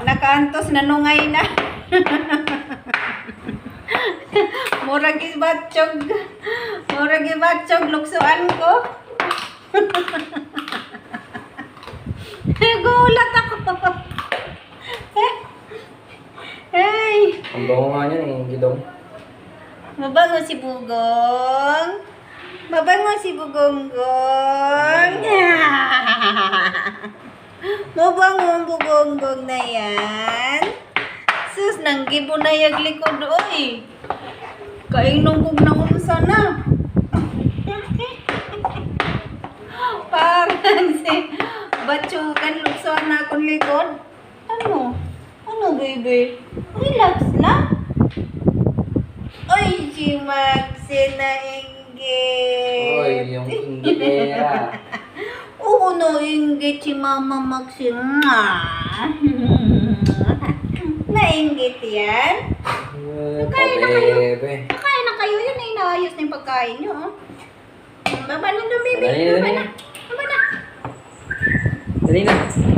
nakaantos nanungay na. Murag ibatsog. Murag ibatsog luksuan ko. Gulat ako. Hey. Ang bango nga niyan eh, gidong. Mabango si Bugong. Mabango si Bugonggong. Mabango ang Bugonggong na yan. Sus, nanggibo na yung likod, oy. Kainong kong naunsa na. Parang si Batsugan, luksuan na akong likod. Ano? Ano, baby? Relax lang. Oy, si Maxi na inggit. Oy, yung inggitera. Oo, no, inggit si Mama Maxi. Nainggit yan. Nakain na kayo. Bebe. Nakain na kayo. Yun ay inaayos na yung pagkain nyo. Oh. Baba na doon, baby. Dali na, Baba dali na. na. Baba na. Dali na.